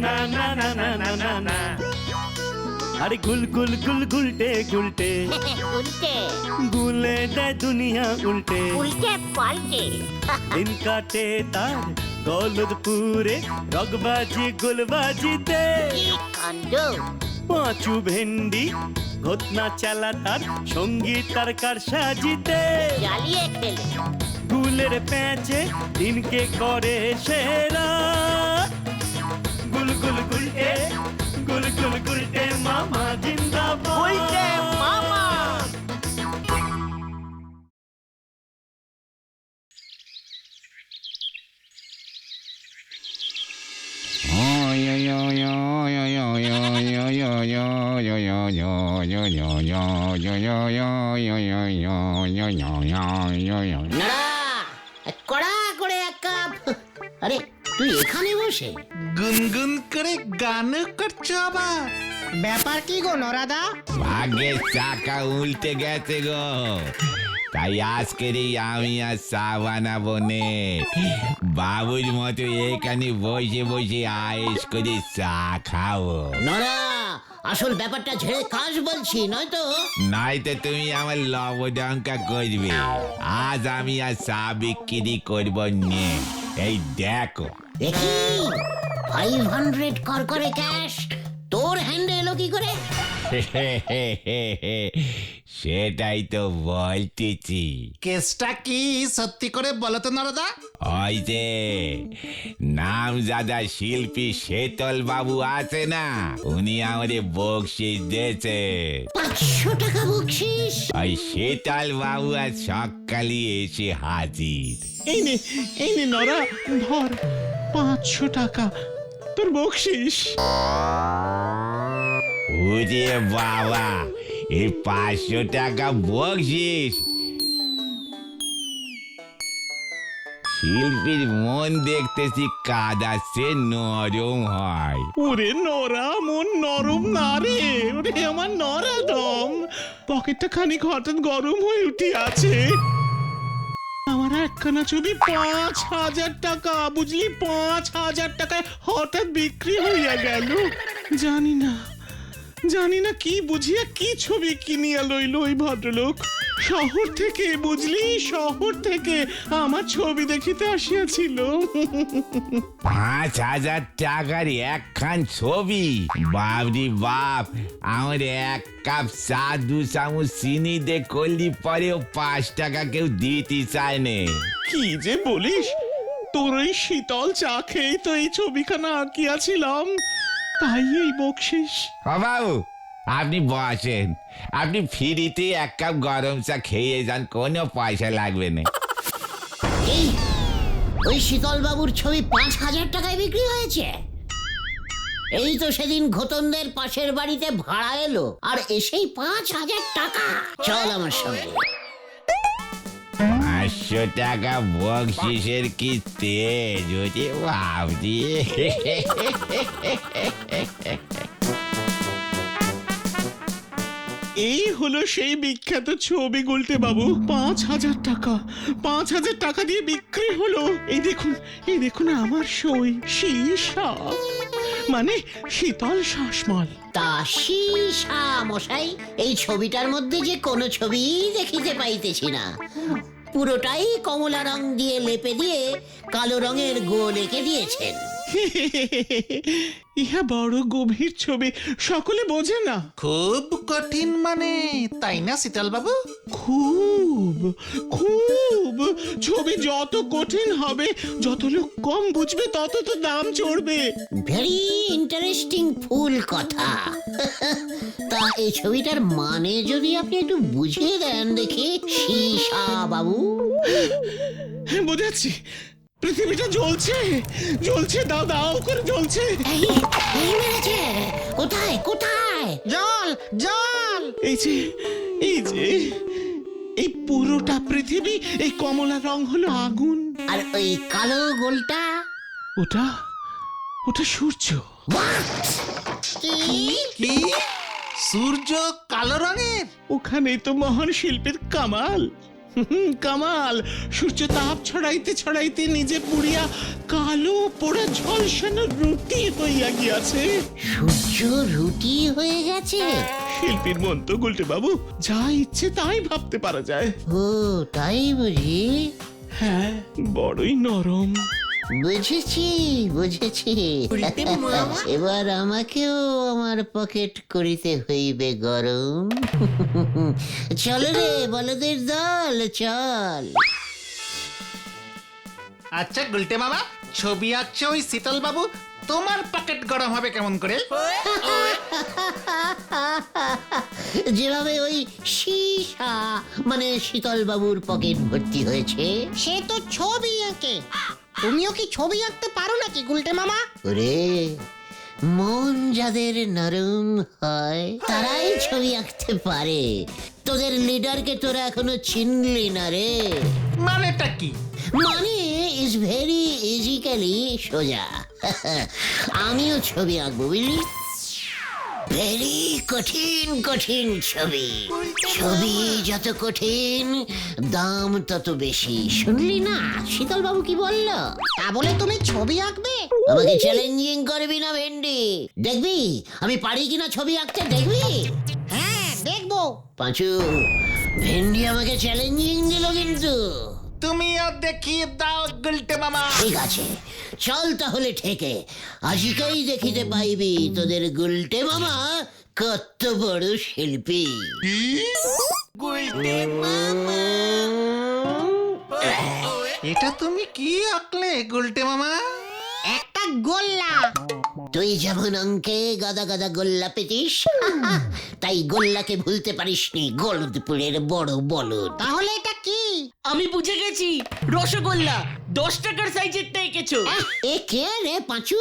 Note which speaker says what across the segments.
Speaker 1: না না না না না না না। আরে গুল গুল গুল গুলটে গুলটে
Speaker 2: উল্টে
Speaker 1: গুলে দেয় দুনিয়া উল্টে।
Speaker 2: উল্টে পাল্টে
Speaker 1: দিন কাটে তার গলদপুরে রগবাজি গুলবাজিতে।
Speaker 2: কি কাণ্ড!
Speaker 1: পাঁচু ভেন্ডি ঘটনা চালা তার সঙ্গীত তার কার সাজিতে।
Speaker 2: জ্বালিয়ে খেলে
Speaker 1: গুলের প্যাচে দিনকে করে সেরা। গুল গুল গুলটে গুল গুল গুলটে মামা জিন্দাবাদ।
Speaker 2: উল্টে মামা। কড়া করে এক কাপ। আরে তুই এখানে বসে
Speaker 3: গুনগুন করে গান করছো আবার?
Speaker 4: ব্যাপার কি গো নরাদা?
Speaker 5: ভাগ্যের চাকা উল্টে গেছে গো, তাই আজকেরই আমি আর চা বানাবো নে। বাবুর মতো এখানে বসে বসে আয়েস করে চা খাবো।
Speaker 2: নরা, আসল ব্যাপারটা ঝেড়ে কাজ বলছি, নয়তো
Speaker 5: নয়তো তুমি আমার লবডঙ্কা করবে। আজ আমি আর চা বিক্রি করবো নে। এই দেখো
Speaker 2: দেখি 500 করে ক্যাশ তোর হ্যান্ডে এলো কি করে?
Speaker 5: সেটাই তো বলতেছি।
Speaker 3: কেসটা কি সত্যি করে বলো তো নরদা?
Speaker 5: ওই যে নামজাদা শিল্পী শেতল বাবু আছে না, উনি আমারে বকশিস দিয়েছে।
Speaker 2: 500 টাকা বকশিস?
Speaker 5: ওই শেতল বাবু আজ সকালে এসে হাজির।
Speaker 4: এই নে নরা, ধর 500 টাকা তোর বকশিস।
Speaker 5: ওরে বাবা, এই 500 টাকা বকশিস! শিল্পীর মন দেখতেছি কাদাচ্ছে নরম হয়।
Speaker 4: ওরে নরা, মন নরম না রে, ওরে আমার নরাদম। পকেটটা খানিক হঠাৎ গরম হয়ে উঠে আছে। আমার একখানা ছবি 5,000 টাকা, বুঝলি, 5,000 টাকায় হঠাৎ বিক্রি হইয়া গেল। জানি না কি বুঝিয়া কি ছবি কিনিয়া লইল ওই ভদ্রলোক। শহর থেকে, বুঝলি, শহর থেকে আমার ছবি দেখিতে আসিয়াছিল।
Speaker 5: 5,000 টাকার একখান ছবি? বাপরি বাপ, আমার 1 কাপ চা 2 চামচ চিনি দে করলি পরেও 5 টাকা কেউ দিতে চায় নে।
Speaker 4: কি যে বলিস, তোর ওই শীতল চা খেয়েই তো এই ছবিখানা আঁকিয়াছিলাম, তাই এই বকশিস।
Speaker 5: বাবু আপনি বসেন, আপনি ফ্রিতে 1 কাপ গরম চা খেয়ে যান, কোনো পয়সা লাগবে না।
Speaker 2: এই ওই শীতল বাবুর ছবি 5,000 টাকায় বিক্রি হয়েছে? এই তো সেদিন ঘোতনদের পাশের বাড়িতে ভাড়া এলো আর এসেই 5,000 টাকা। চল আমার সঙ্গে।
Speaker 5: 500 টাকা বকশিসের কি তেজ হচ্ছে বাবজি!
Speaker 4: এই হলো সেই বিখ্যাত ছবি গুলটে বাবু। 5,000 টাকা, 5,000 টাকা দিয়ে বিক্রি হলো। এই দেখুন আমার সই, সীসা মানে শীতল শাসমল।
Speaker 2: তা সীসা মশাই, এই ছবিটার মধ্যে যে কোনো ছবি দেখিতে পাইতেছি না। পুরোটাই কমলা রং দিয়ে লেপে দিয়ে কালো রঙের গোল এঁকে দিয়েছেন।
Speaker 4: ইহা বড় গভীর ছবি, সকলে বোঝে না।
Speaker 3: খুব কঠিন মানে, তাই না শীতল বাবু?
Speaker 4: খুব খুব ছবি যত কঠিন হবে, যত লোক কম বুঝবে, তত তো দাম চড়বে।
Speaker 2: ভেরি ইন্টারেস্টিং ফুল কথা। তা এই ছবিটার মানে যদি আপনি একটু বুঝিয়ে দেন দেখি সীসা বাবু।
Speaker 4: বোঝাচ্ছি, পৃথিবীটা জ্বলছে জ্বলছে, দাও দাও করে জ্বলছে।
Speaker 2: এই মেরেছে। কোথায় কোথায়?
Speaker 3: জল জল!
Speaker 4: এই যে এই পুরোটা পৃথিবী, এই কমলা রং হলো আগুন।
Speaker 2: আর ওই কালো গোলটা?
Speaker 4: ওটা সূর্য।
Speaker 3: কি? সূর্য কালো রঙের?
Speaker 4: ওখানেই তো মহান শিল্পীর কামাল। কামাল সূর্য তাপ ছড়াইতে ছড়াইতে নিজে পুড়িয়া কালো পোড়া ঝলসানো রুটি হইয়া গিয়াছে।
Speaker 2: সূর্য রুটি হয়ে গেছে?
Speaker 4: শিল্পীর মন তো গুলটে বাবু, যা ইচ্ছে তাই ভাবতে পারা যায়।
Speaker 2: ও তাই বুঝি?
Speaker 4: হ্যাঁ, বড়ই নরম।
Speaker 2: বুঝেছি বুঝেছি। এবার আমাকেও আমার পকেট করিতে হইবে গরম। চল রে বলদের দল, চল।
Speaker 3: আচ্ছা গুলটে মামা, ছবি আঁকছে ওই শীতল বাবু, তোমার পকেট গরম হবে কেমন করে?
Speaker 2: যেভাবে ওই সীসা মানে শীতল বাবুর পকেট ভর্তি হয়েছে।
Speaker 6: সে তো ছবি আঁকে, তুমিও কি ছবি আঁকতে পারো নাকি গুলটে মামা?
Speaker 2: ওরে, মন যাদের নরম হয় তারাই ছবি আঁকতে পারে। তোদের লিডারকে তোরা এখনো চিনলি না রে।
Speaker 3: মানেটা কি?
Speaker 2: মানে ইজ ভেরি ইজিক্যালি সোজা। আমিও ছবি আঁকবো বুঝলি, ভেরি কঠিন কঠিন ছবি। ছবি যত কঠিন দাম তত বেশি। শুনলি না শীতল বাবু কি বললো?
Speaker 6: তা বলে তুমি ছবি আঁকবে?
Speaker 2: আমাকে চ্যালেঞ্জিং করবি না ভেন্ডি, দেখবি আমি পারি কিনা ছবি আঁকতে, দেখবি?
Speaker 6: হ্যাঁ দেখবো।
Speaker 2: পাঁচু, ভেন্ডি আমাকে চ্যালেঞ্জিং দিল কিন্তু।
Speaker 3: তুমিও দেখিয়ে দাও গুলটে মামা।
Speaker 2: ঠিক আছে, চল তাহলে ঠেকে আজকেই দেখিতে পাইবি তোদের গুলটে মামা কত বড় শিল্পী।
Speaker 3: এটা তুমি কি আঁকলে গুলটে মামা?
Speaker 6: একটা গোল্লা।
Speaker 2: তুই যেমন অঙ্কে গাদা গাদা গোল্লা পেতিস, তাই গোল্লাকে ভুলতে পারিসনি, গলদপুরের বড় বলদ।
Speaker 6: তাহলে এটা কি?
Speaker 7: আমি বুঝে গেছি, রসগোল্লা 10 টাকার সাইজেরটা এঁকেছো।
Speaker 2: এ কে রে পাঁচু?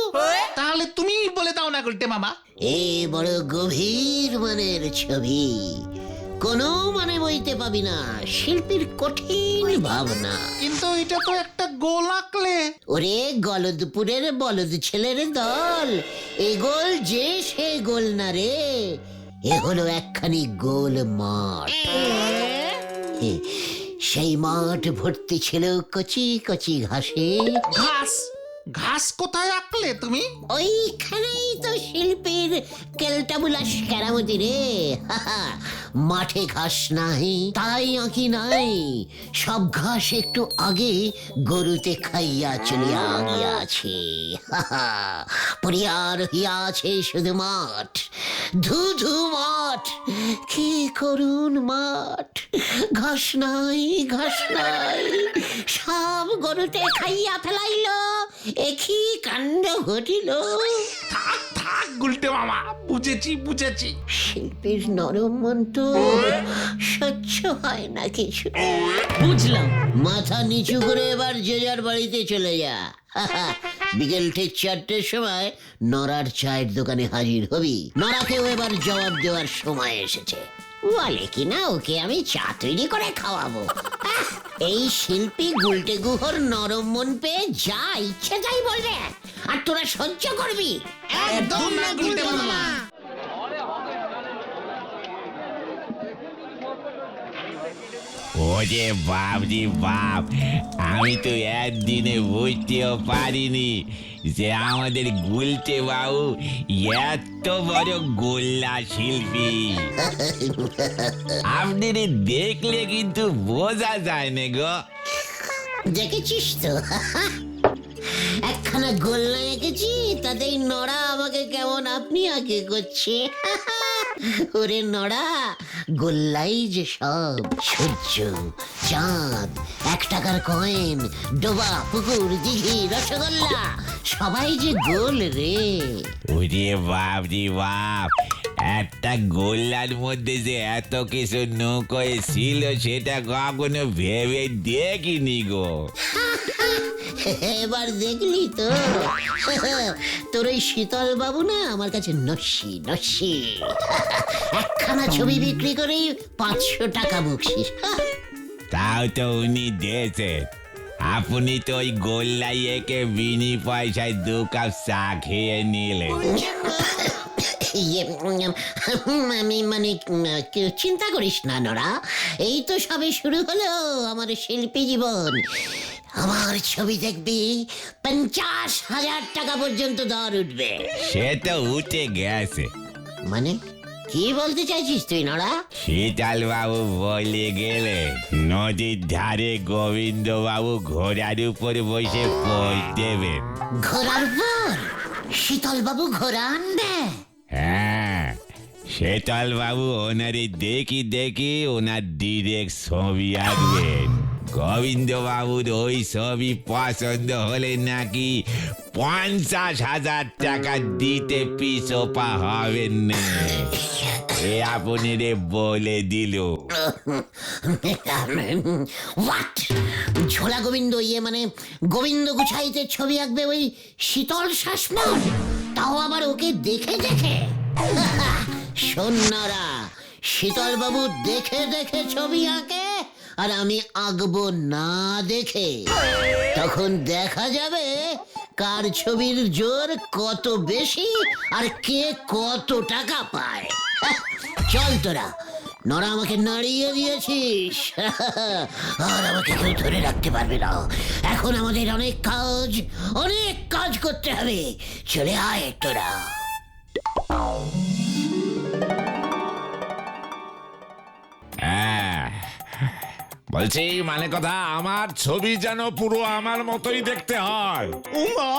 Speaker 3: তাহলে তুমি বলে দাও না গুলটে মামা।
Speaker 2: এ বড় গভীর মানের ছবি, কোনো মানে বইতে পাবি না, শিল্পীর কঠিন ভাবনা।
Speaker 3: কিন্তু এটা তো একটা গোল আঁকলে।
Speaker 2: ওরে গলদপুরের বলদ ছেলের দল, এ গোল যে সে গোল না রে, এ হলো একখানি গোল মাঠ। সেই মাঠ ভর্তি ছিল কচি কচি ঘাসে।
Speaker 3: ঘাস? ঘাস কোথায় আঁকলে তুমি?
Speaker 2: ওইখানেই তো শিল্পীর কেলটাবুলাস কেরামতি রে। মাঠে ঘাস নাই তাই আঁকি নাই, সব ঘাস একটু আগে গরুতে খাইয়া চলিয়া গিয়াছে। পরিয়ার হইয়াছে শুধু মাঠ, ধুধু মাঠ, কি করুন মাঠ। ঘাস নাই ঘাস নাই, সব গরুতে খাইয়া ফেলাইল, একই কাণ্ড ঘটিল।
Speaker 3: থাক থাক গুলটে মামা, বুঝেছি বুঝেছি।
Speaker 2: শিল্পীর নরম মন তো সহ্য হয় না কিছু।
Speaker 7: বুঝলাম।
Speaker 2: মাথা নিচু করে এবার যে যার বাড়িতে চলে যা। বিকেল ঠিক 4টের সময় নরার চায়ের দোকানে হাজির হবি। নরাকেও এবার জবাব দেওয়ার সময় এসেছে। বলে কিনা ওকে আমি চা তৈরি করে খাওয়াবো। এই শিল্পী গুলটে গুহর নরম মন পেয়ে যা ইচ্ছে তাই বলবে, আর তোরা সহ্য করবি।
Speaker 3: একদম না গুলটে মামা।
Speaker 5: ওরে বাপ রে বাপ, আমি তো একদিনে বুঝতেও পারিনি যে আমাদের গুলটে বাবু এত বড় গোল্লা শিল্পী। আপনাদের দেখলে কিন্তু বোঝা যায় না গো।
Speaker 2: দেখেছিস তো, একখানা গোল্লা এঁকেছি, তাতেই নড়া আমাকে কেমন আপনি আগে করছে। ওরে নড়া, গোল্লাই যে সব, সূর্য, চাঁদ, 1 টাকার কয়েন, ডোবা, পুকুর, দিঘি, রসগোল্লা, সবাই যে গোল রে।
Speaker 5: ওরে বাপ রে বাপ, একটা গোল্লার মধ্যে যে এত কিছু নৌকোয় ছিল সেটা কখনো ভেবে দেখিনি গো।
Speaker 2: এবার দেখলি তো, তোর ওই শীতল বাবু না আমার কাছে নস্যি নস্যি। একখানা ছবি বিক্রি করেই 500 টাকা বকশিস।
Speaker 5: তাও তো উনি দিয়েছেন, আপনি তো ওই গোল্লাই একে বিনি পয়সায় 2 কাপ চা খেয়ে নিলেন।
Speaker 2: আমি মানে চিন্তা করিস না নরা, এই তো সবে শুরু হলো আমার শিল্পী জীবন। আমার ছবি দেখবি 50,000 টাকা পর্যন্ত দর উঠবে।
Speaker 5: সে তো উঠে গেছে।
Speaker 2: মানে কি বলতে চাইছিস তুই নরা?
Speaker 5: শীতল বাবু বলে গেলে নদীর ধারে গোবিন্দ বাবু ঘোড়ার উপর বসে পোজ দেবেন।
Speaker 2: ঘোড়ার পর শীতল বাবু ঘোড়া আনবে?
Speaker 5: হ্যাঁ, শীতল বাবু ওনারে দেখি দেখি ওনার ডিরেক্ট ছবি আঁকবেন। গোবিন্দ বাবুর ওই ছবি পছন্দ হলে নাকি 50,000 টাকা দিতে পিছপা হবেন না। এ আপনি রে বলে দিল।
Speaker 2: হোয়াট? ঝোলা গোবিন্দ মানে গোবিন্দ গুছাইতে ছবি আঁকবে ওই শীতল শাসমল, তাও আবার ওকে দেখে দেখে? সন্ন্যারা, শীতল বাবু দেখে দেখে ছবি আঁকে আর আমি আঁকবো না দেখে। তখন দেখা যাবে কার ছবির জোর কত বেশি আর কে কত টাকা পায়। চল তোরা, নরা আমাকে নাড়িয়ে দিয়েছিস আর আমাকে কেউ ধরে রাখতে পারবে না। এখন আমাদের অনেক কাজ করতে হবে। চলে আয় তোরা।
Speaker 5: বলছি মানে কথা, আমার ছবি যেন পুরো আমার মতোই দেখতে হয়।
Speaker 4: উমা,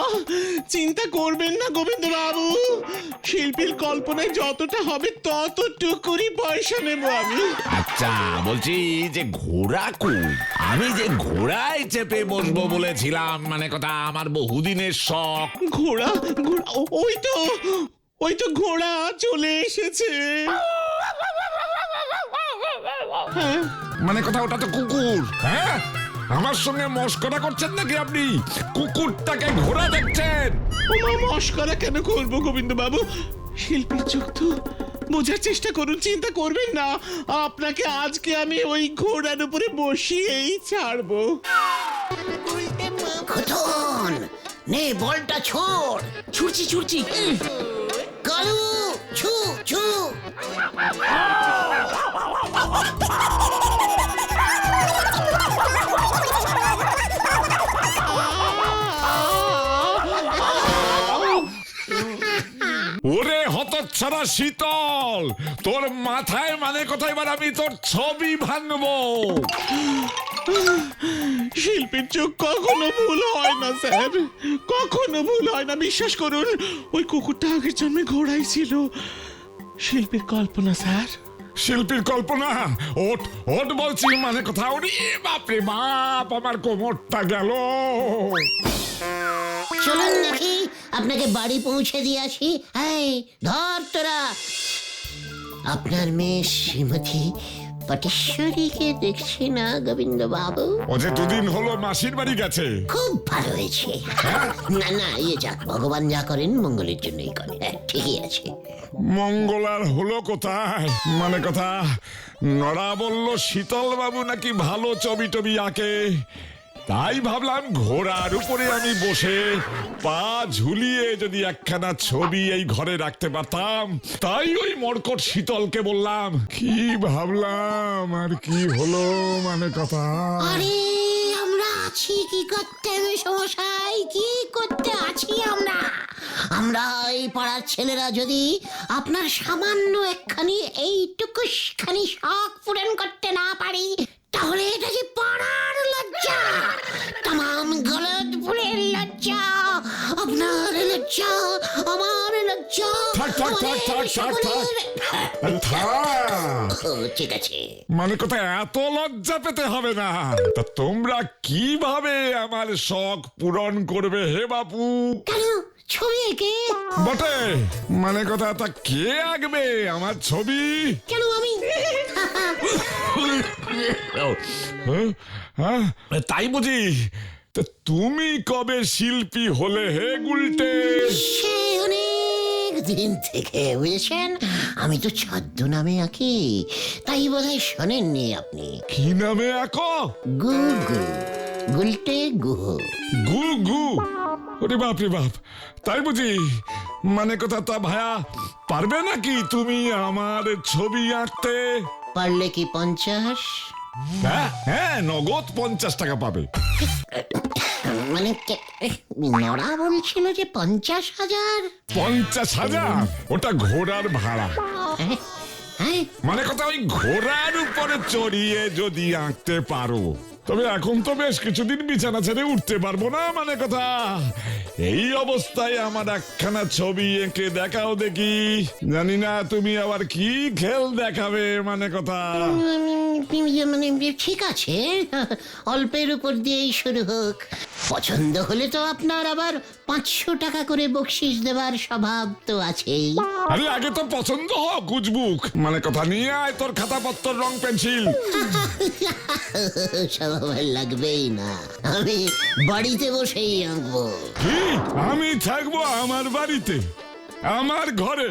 Speaker 4: চিন্তা করবেন না গোবিন্দ বাবু, শিল্পীর কল্পনায় যতটা হবে ততটুকুরই পয়সা নেব আমি।
Speaker 5: আচ্ছা, বলছি যে ঘোড়া কই? আমি যে ঘোড়ায় চেপে বসবো বলেছিলাম, মানে কথা আমার বহুদিনের শখ।
Speaker 4: ঘোড়া ঘোড়া ওই তো ঘোড়া চলে এসেছে। হ্যাঁ,
Speaker 8: মানে কথা ওটা তো কুকুর। হ্যাঁ, আমার সঙ্গে মস্করা করছেন নাকি আপনি? কুকুরটাকে ঘোড়া দেখছেন?
Speaker 4: ওমা, মস্করা কেন করবো গোবিন্দ বাবু? শিল্পীর চোখ তো, বোঝার চেষ্টা করুন, চিন্তা করবেন না। আপনাকে আজকে আমি ওই ঘোড়ার উপরে বসিয়েই ছাড়বো।
Speaker 2: খতন নে, বলটা ছোড়।
Speaker 7: ছুটছি
Speaker 2: কালু, ছু ছু।
Speaker 8: ওরে হতচ্ছাড়া শীতল, তোর মাথায় মানে কথা এবার আমি তোর ছবি ভাঙবো।
Speaker 4: শিল্পীর চোখ কখনো ভুল হয় না স্যার, কখনো ভুল হয় না, বিশ্বাস করুন। ওই কুকুরটা আগের জন্মে ঘোড়াই ছিল। শিল্পীর কল্পনা স্যার।
Speaker 8: শিল্পীর কল্পনা? ওঠ ওঠ বলছি, মানে কথা। ওরে বাপরে বাপ, আমার কোমরটা গেল।
Speaker 2: চলুন দেখি আপনাকে বাড়ি পৌঁছে দিয়ে আসি। এই ধর তোরা। আপনার মেয়ে শ্রীমতী পটেশ্বরীকে দেখছি না গোবিন্দ বাবু?
Speaker 8: ও যে দুদিন হলো মাসির বাড়ি গেছে।
Speaker 2: খুব ভালো হয়েছে। না না, যাক, ভগবান যা করেন মঙ্গলের জন্যই করে। ঠিকই আছে।
Speaker 8: মঙ্গল আর হলো কোথায়? মানে কথা, নড়া বলল শীতল বাবু নাকি ভালো ছবি টবি আঁকে। তাই ভাবলাম ঘোড়ার উপরে আমি বসে পা ঝুলিয়ে যদি একখানা ছবি এই ঘরে রাখতে পারতাম। তাই ওই মরকট শীতলকে বললাম। কি ভাবলাম আর কি হলো, মানে কথা।
Speaker 2: আরে আমরা আছি কি করতে মশাই, কি করতে আছি আমরা? আমরা এই পাড়ার ছেলেরা যদি আপনার সামান্য একখানি এইটুকুখানি শখ পূরণ করতে না পারি, তাহলে এটা যে পাড়ার লজ্জা, তাম গলদপুরের লজ্জা, আপনার লজ্জা, আমার লজ্জা। ঠিক আছে,
Speaker 8: মানে কথা, এত লজ্জা পেতে হবে না। তা তোমরা কিভাবে আমার শখ পূরণ করবে হে বাপু?
Speaker 2: কেন ছবি এঁকে?
Speaker 8: বটে, মানে কথা, তা কে আঁকবে আমার ছবি?
Speaker 2: কেন আমি?
Speaker 8: হ্যাঁ, তাই বুঝি? তা তুমি কবে শিল্পী হলে হে গুলটে?
Speaker 2: সে অনেক দিন থেকে, বুঝেছেন। আমি তো ছদ্মনামে আঁকি, তাই বোধহয় শোনেননি আপনি।
Speaker 8: কি নামে আঁকো?
Speaker 2: গুগু, গুলটে গুহ।
Speaker 8: গু গু? ওরে বাপ রে বাপ, তাই বুঝি? মানে কথা, তা ভায়া পারবে নাকি তুমি আমার ছবি আঁকতে?
Speaker 2: পারলে কি 50?
Speaker 8: হ্যাঁ হ্যাঁ, নগদ 50 টাকা পাবে।
Speaker 2: মানে নড়া বলছিল যে 50,000।
Speaker 8: 50,000? ওটা ঘোড়ার ভাড়া।
Speaker 2: হ্যাঁ,
Speaker 8: মানে কথা, ওই ঘোড়ার উপরে চড়িয়ে যদি আঁকতে পারো। তবে এখন তো বেশ কিছুদিন বিছানা ছেড়ে উঠতে পারবো না, মানে কথা। এই অবস্থায় আমার একখানা ছবি এঁকে দেখাও দেখি। জানি না তুমি আবার কি খেল দেখাবে, মানে কথা।
Speaker 2: মানে ঠিক আছে, অল্পের উপর দিয়েই শুরু হোক। পছন্দ হলে তো আপনার আবার 500 টাকা করে বকশিস দেওয়ার স্বভাব তো আছেই।
Speaker 8: আরে আগে তো পছন্দ হোক উজবুক, মানে কথা। নিয়ে আয় তোর খাতাপত্র, রং, পেন্সিল।
Speaker 2: স্বভাব লাগবেই না, আমি বাড়িতে বসেই আঁকবো।
Speaker 8: কি, আমি থাকবো আমার বাড়িতে, আমার ঘরে?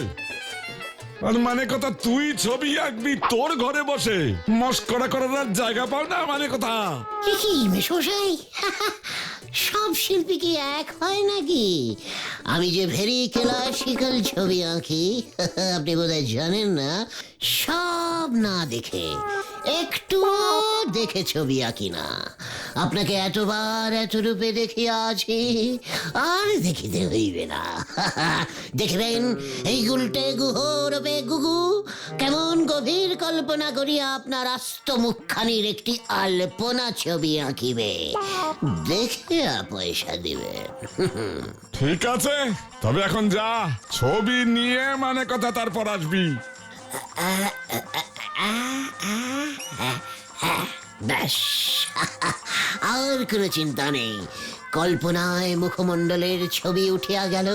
Speaker 8: আর মানে কথা, তুই ছবি আঁকবি তোর ঘরে বসে? মস্করা করার আর জায়গা পাও না, মানে কথা।
Speaker 2: কি মেশমশাই, সব শিল্পী কি এক হয় নাকি? আমি যে ভেরি ক্লাসিক্যাল ছবি আঁকি, আপনি বোধহয় জানেন না। সব না দেখে, একটুও দেখে ছবি আঁকি না। আপনাকে এতবার এত রূপে দেখিয়াছি, আর দেখিতে হইবে না। দেখবেন এই গুলটে গুহ রূপে গুগু কেমন গভীর কল্পনা করিয়া আপনার আস্ত মুখখানির একটি আলপনা ছবি আঁকিবে, দেখে পয়সা দিবে।
Speaker 8: ঠিক আছে, তবে এখন যা, ছবি নিয়ে মানে কথা তারপর আসবি।
Speaker 2: ব্যাস, আর কোনো চিন্তা নেই। কল্পনায় মুখমণ্ডলের ছবি উঠিয়া গেল,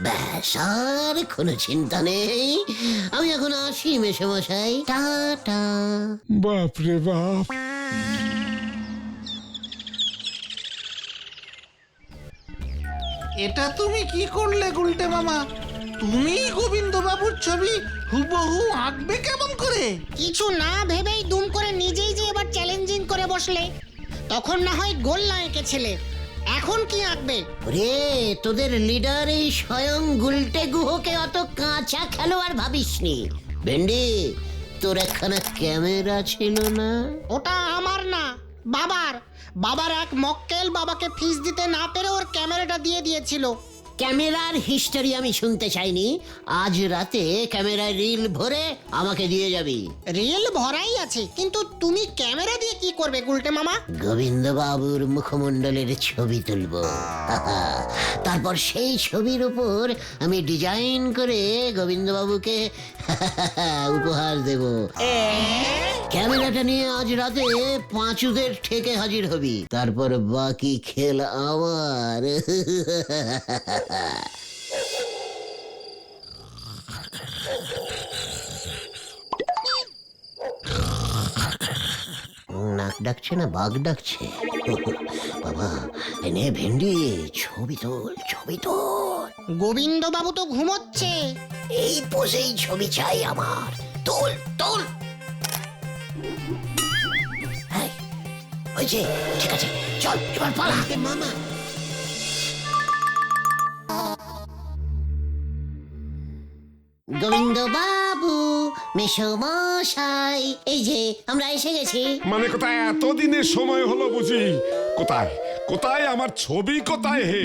Speaker 2: ব্যাস, আর কোনো চিন্তা নেই। আমি এখন আসি মেশমশাই, টাটা।
Speaker 8: বাপরে বাপ।
Speaker 3: এটা তুমি কি করলে গুলটে মামা? তুমি গোবিন্দ বাবুর ছবি হুবহু আঁকবে কেমন করে?
Speaker 6: কিছু না ভেবেই দুম করে নিজেই যে এবার চ্যালেঞ্জিং করে বসলে। তখন না হয় গোল্লা এঁকেছিলে, এখন কি আঁকবে?
Speaker 2: রে, তোদের লিডার এই স্বয়ং গুলটে গুহকে অত কাঁচা খেলোয়াড় ভাবিসনি। ভেন্ডি, তোর একখানা ক্যামেরা ছিল না?
Speaker 6: ওটা আমার না, বাবার। বাবার এক মক্কেল বাবাকে ফিস দিতে না পেরে ওর ক্যামেরাটা দিয়ে দিয়েছিল।
Speaker 2: ক্যামেরার হিস্টোরি আমি শুনতে চাইনি। আজ রাতে ক্যামেরায় রিল ভরে আমাকে দিয়ে যাবি।
Speaker 6: রিল ভরাই আছে, কিন্তু তুমি ক্যামেরা দিয়ে কি করবে গুলটে মামা?
Speaker 2: গোবিন্দ বাবুর মুখমণ্ডলের ছবি তুলব, তারপর সেই ছবির উপর আমি ডিজাইন করে গোবিন্দ বাবুকে উপহার দেব। ক্যামেরাটা নিয়ে আজ রাতে পাঁচুদের ঠেকে হাজির হবি, তারপর বাকি খেল আমার। নাক ডাকছে না বাঘ ডাকছে? বাবা, এনে ভেন্ডি, ছবি তোল, ছবি তোল।
Speaker 6: গোবিন্দ বাবু তো ঘুমোচ্ছে।
Speaker 2: এই পোজেই ছবি চাই আমার। তোল তোল। হয়েছে, ঠিক আছে, চল এবার পালা। মামা, গোবিন্দ বাবু, মেশমশাই, এই যে আমরা এসে গেছি।
Speaker 8: মানে কোথায় এতদিনের সময় হলো বুঝি? কোথায় কোথায় আমার ছবি, কোথায় হে?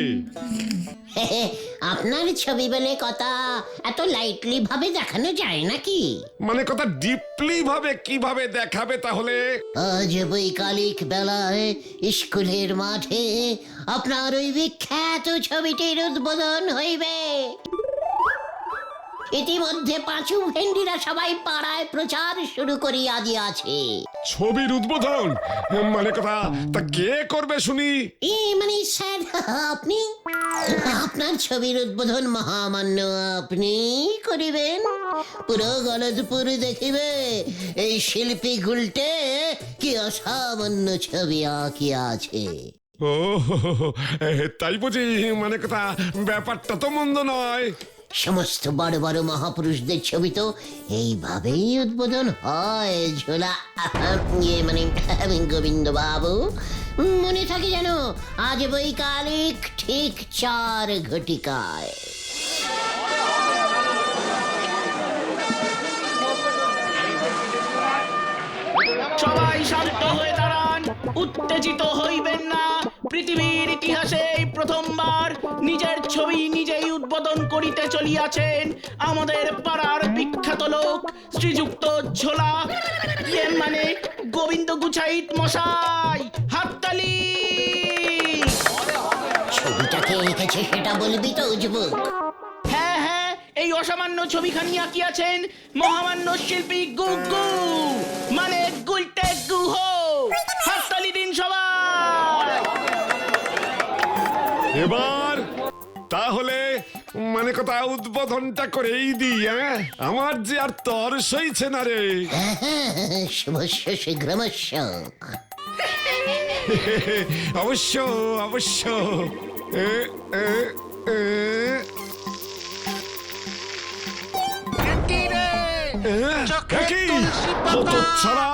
Speaker 2: আপনার ছবি বলে কথা, এত লাইটলি ভাবে দেখানো যায় নাকি?
Speaker 8: মানে কথা, ডিপলি ভাবে কিভাবে দেখাবে তাহলে?
Speaker 2: আজ বৈকালিক বেলায় স্কুলের মাঠে আপনার ওই বিখ্যাত ছবিটির উদ্বোধন হইবে। ইতিমধ্যে পাঁচু ভেন্ডিরা সবাই পাড়ায় প্রচার শুরু করিয়া দিয়াছে।
Speaker 8: ছবির উদ্বোধন? মানে কথা, তা কে করবে শুনি?
Speaker 2: মানে স্যার, আপনি। আপনার ছবির উদ্বোধন মহামান্য আপনি করিবেন। পুরো গলদপুর দেখিবে এই শিল্পী গুলটে কি অসামান্য ছবি আঁকিয়াছে।
Speaker 8: ও, তাই বুঝি? মানে কথা, ব্যাপারটা তো মন্দ নয়।
Speaker 2: সমস্ত বড় বড় মহাপুরুষদের ছবি তো এইভাবেই উদ্বোধন হয়। ঝোলা, মানে গোবিন্দ বাবু, মনে থাকে যেন, আজ বৈকালিক ঠিক 4 ঘটিকায়।
Speaker 7: উত্তেজিত হইবেন না। পৃথিবীর ইতিহাসে এই প্রথমবার নিজের ছবি নিজেই উদ্বোধন করিতে চলিয়াছেন আমাদের পাড়ার বিখ্যাত লোক শ্রীযুক্ত ঝোলা, মানে গোবিন্দ গুছাইত মশাই। হাততালি।
Speaker 2: ছবিটা কে এঁকেছে সেটা বলবি তো যুবক?
Speaker 7: হ্যাঁ হ্যাঁ, এই অসামান্য ছবিখানি আঁকিয়াছেন মহামান্য শিল্পী গুগু, মানে গুলটে গুহ। হাততালি দিন সবাই।
Speaker 8: এবার তাহলে মানে কথা উদ্বোধনটা করেই দিই। হ্যাঁ, আমার যে আর তর সইছে না রে।
Speaker 2: শুভস্য শীঘ্রমস্য।
Speaker 8: অবশ্য অবশ্য। এ, এ, এ। একই ছাড়া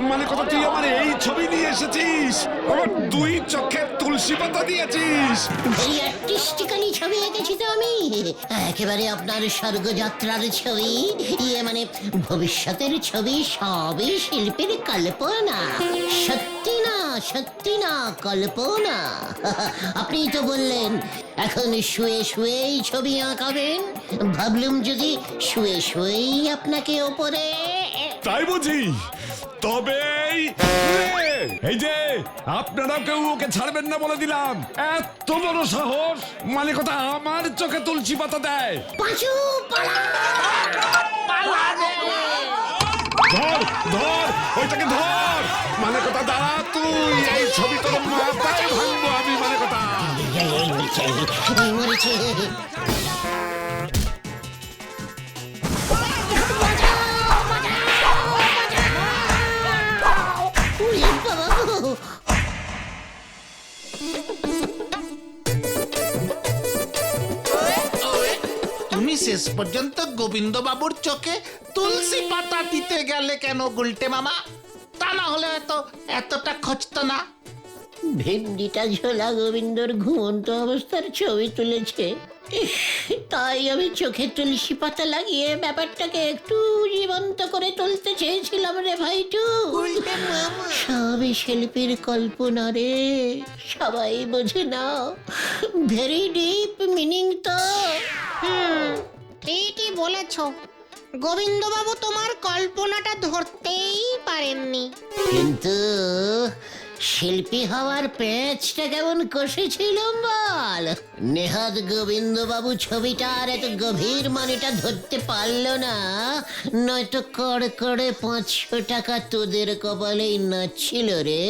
Speaker 8: মানে কথা তুই আমার এই ছবি নিয়ে এসেছিস, আমার 2 চোখে তুলসী পাতা দিয়েছিস।
Speaker 2: ভেরি আর্টিস্টিক্যালি ছবি এঁকেছি তো আমি, একেবারে আপনার স্বর্গযাত্রার ছবি, মানে ভবিষ্যতের ছবি। সবই শিল্পীর কল্পনা, সত্যি না কল্পনা। আপনি তো বললেন এখন শুয়ে শুয়েই ছবি আঁকাবেন, ভাবলুম যদি শুয়ে শুয়েই আপনাকে ওপরে।
Speaker 8: তাই বুঝি? তবেই এই যে আপনারাও কেউ ওকে ছাড়বেন না বলে দিলাম। এত বড় সাহস, মানে কথা আমার চোখে তুলসী পাতা দেয়।
Speaker 2: পাঁচু পালা!
Speaker 8: ধর ধর ওইটাকে ধর, মানে কথা দাঁড়া তুই, এই ছবি তোর মাথায় ভাঙবো আমি, মানে কথা।
Speaker 2: মরেছে।
Speaker 3: তুমি শেষ পর্যন্ত গোবিন্দ বাবুর চোখে তুলসী পাতা দিতে গেলে কেন গুলটে মামা? তা না হলে এতটা খচতো না।
Speaker 2: ভেন্ডিটা ঝোলা গোবিন্দর ঘুমন্ত অবস্থার ছবি তুলেছে, তাই আমি চোখে তুলসী পাতা লাগিয়ে ব্যাপারটাকে একটু জীবন্ত করে তুলতে চেয়েছিলাম রে ভাইটু। সবই শিল্পীর কল্পনা রে, সবাই বোঝে না। ভেরি ডিপ মিনিং তো।
Speaker 6: ঠিকই বলেছ, গোবিন্দবাবু তোমার কল্পনাটা ধরতেই পারেননি।
Speaker 2: কিন্তু শিল্পী হওয়ার পেঁচটা কেমন কষেছিলাম বল। নেহাত গোবিন্দবাবু ছবিটার এত গভীর মানেটা ধরতে পারলো না, নয়তো কড় করে 500 টাকা তোদের কপালেই নাচছিল রে।